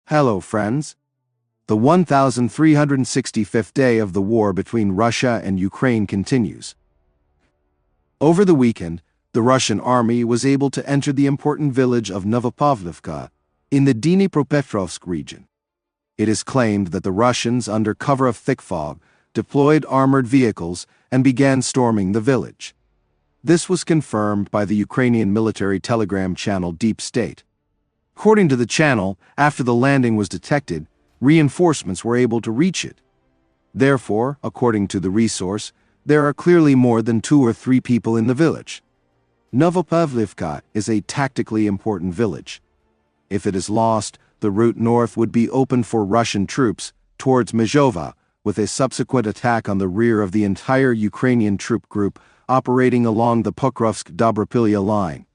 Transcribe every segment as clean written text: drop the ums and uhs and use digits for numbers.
Hello, friends. The 1365th day of the war between Russia and Ukraine continues. Over the weekend, the Russian army was able to enter the important village of Novopavlivka in the Dnipropetrovsk region. It is claimed that the Russians, under cover of thick fog, deployed armored vehicles and began storming the village. This was confirmed by the Ukrainian military telegram channel Deep State. According to the channel, after the landing was detected, reinforcements were able to reach it. Therefore, according to the resource, there are clearly more than 2 or 3 people in the village. Novopavlivka is a tactically important village. If it is lost, the route north would be open for Russian troops towards Myzhova, with a subsequent attack on the rear of the entire Ukrainian troop group operating along the Pokrovsk-Dobropilya line.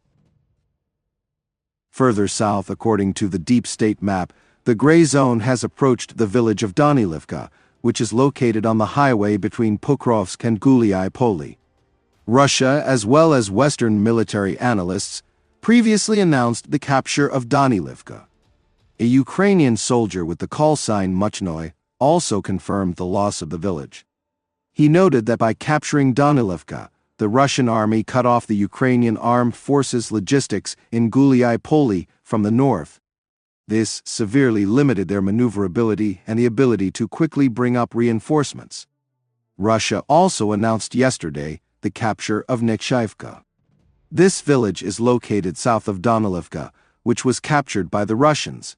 Further south, according to the Deep State map, the gray zone has approached the village of Donetsk, which is located on the highway between Pokrovsk and Guliai-Poli. Russia, as well as Western military analysts, previously announced the capture of Donetsk. A Ukrainian soldier with the call sign Muchnoy also confirmed the loss of the village. He noted that by capturing Donetsk, the Russian army cut off the Ukrainian armed forces' logistics in Guliai-Poli from the north. This severely limited their maneuverability and the ability to quickly bring up reinforcements. Russia also announced yesterday the capture of Nechaivka. This village is located south of Donetsk, which was captured by the Russians.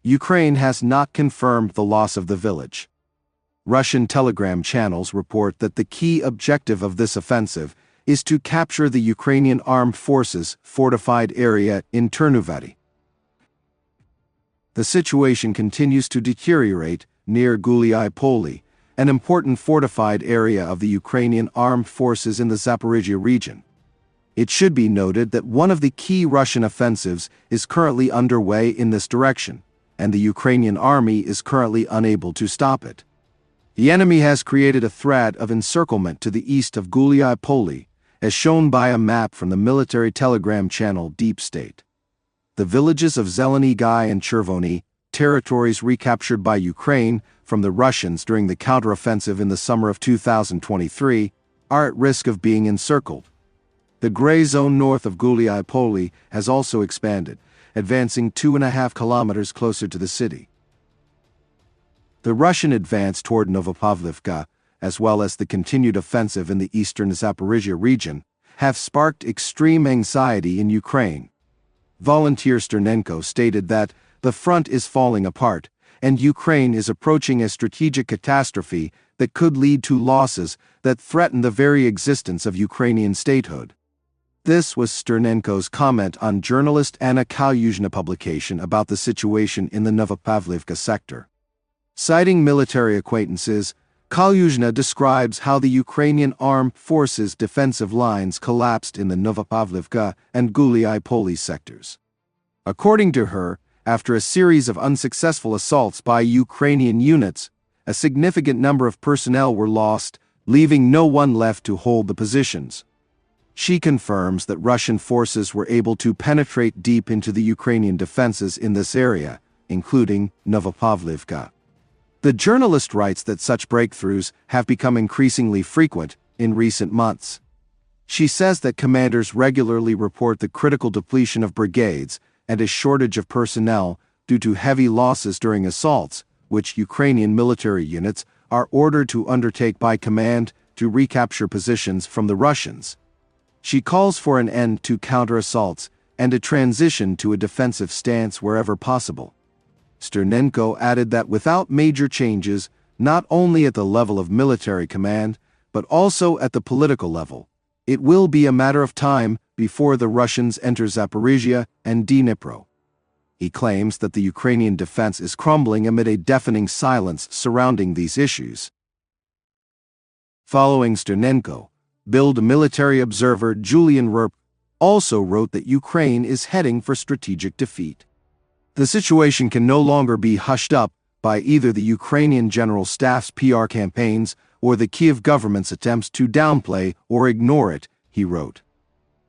Ukraine has not confirmed the loss of the village. Russian telegram channels report that the key objective of this offensive is to capture the Ukrainian armed forces' fortified area in Ternuvati. The situation continues to deteriorate near Guliai-Poli, an important fortified area of the Ukrainian armed forces in the Zaporizhia region. It should be noted that one of the key Russian offensives is currently underway in this direction, and the Ukrainian army is currently unable to stop it. The enemy has created a threat of encirclement to the east of Guliai-Poli, as shown by a map from the military telegram channel Deep State. The villages of Zeleny Gai and Chervony, territories recaptured by Ukraine from the Russians during the counteroffensive in the summer of 2023, are at risk of being encircled. The gray zone north of Guliai-Poli has also expanded, advancing 2.5 kilometers closer to the city. The Russian advance toward Novopavlivka, as well as the continued offensive in the eastern Zaporizhia region, have sparked extreme anxiety in Ukraine. Volunteer Sternenko stated that the front is falling apart, and Ukraine is approaching a strategic catastrophe that could lead to losses that threaten the very existence of Ukrainian statehood. This was Sternenko's comment on journalist Anna Kalyuzhna's publication about the situation in the Novopavlivka sector. Citing military acquaintances, Kalyuzhna describes how the Ukrainian armed forces' defensive lines collapsed in the Novopavlivka and Guliai-Poli sectors. According to her, after a series of unsuccessful assaults by Ukrainian units, a significant number of personnel were lost, leaving no one left to hold the positions. She confirms that Russian forces were able to penetrate deep into the Ukrainian defenses in this area, including Novopavlivka. The journalist writes that such breakthroughs have become increasingly frequent in recent months. She says that commanders regularly report the critical depletion of brigades and a shortage of personnel due to heavy losses during assaults, which Ukrainian military units are ordered to undertake by command to recapture positions from the Russians. She calls for an end to counter-assaults and a transition to a defensive stance wherever possible. Sternenko added that without major changes, not only at the level of military command, but also at the political level, it will be a matter of time before the Russians enter Zaporizhia and Dnipro. He claims that the Ukrainian defense is crumbling amid a deafening silence surrounding these issues. Following Sternenko, Bild military observer Julian Rerp also wrote that Ukraine is heading for strategic defeat. The situation can no longer be hushed up by either the Ukrainian General Staff's PR campaigns or the Kiev government's attempts to downplay or ignore it, he wrote.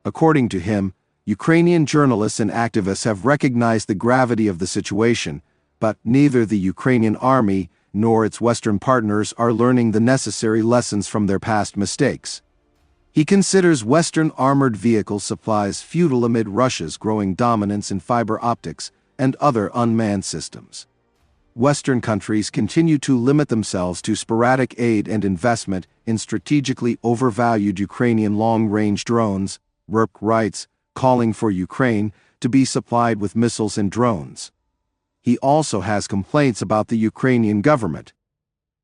According to him, Ukrainian journalists and activists have recognized the gravity of the situation, but neither the Ukrainian army nor its Western partners are learning the necessary lessons from their past mistakes. He considers Western armored vehicle supplies futile amid Russia's growing dominance in fiber optics and other unmanned systems. Western countries continue to limit themselves to sporadic aid and investment in strategically overvalued Ukrainian long-range drones, Rurk writes, calling for Ukraine to be supplied with missiles and drones. He also has complaints about the Ukrainian government.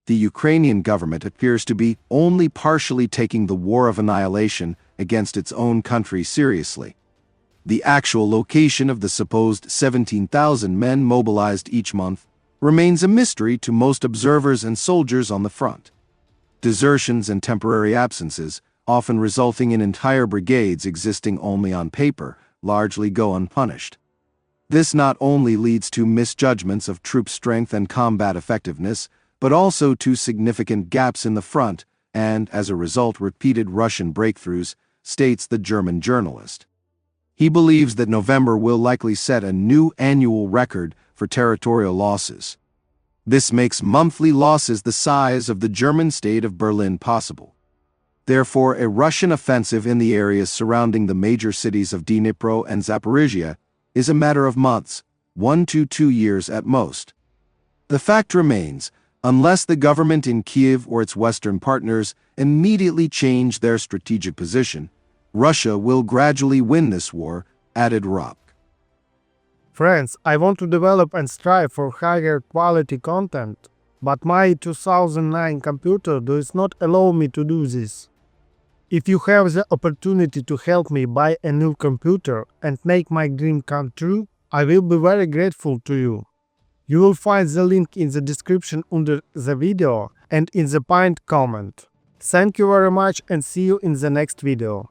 The Ukrainian government appears to be only partially taking the war of annihilation against its own country seriously. The actual location of the supposed 17,000 men mobilized each month remains a mystery to most observers and soldiers on the front. Desertions and temporary absences, often resulting in entire brigades existing only on paper, largely go unpunished. This not only leads to misjudgments of troop strength and combat effectiveness, but also to significant gaps in the front and, as a result, repeated Russian breakthroughs, states the German journalist. He believes that November will likely set a new annual record for territorial losses. This makes monthly losses the size of the German state of Berlin possible. Therefore, a Russian offensive in the areas surrounding the major cities of Dnipro and Zaporizhia is a matter of months, 1 to 2 years at most. The fact remains, unless the government in Kiev or its Western partners immediately change their strategic position, Russia will gradually win this war, added Rupp. Friends, I want to develop and strive for higher quality content, but my 2009 computer does not allow me to do this. If you have the opportunity to help me buy a new computer and make my dream come true, I will be very grateful to you. You will find the link in the description under the video and in the pinned comment. Thank you very much and see you in the next video.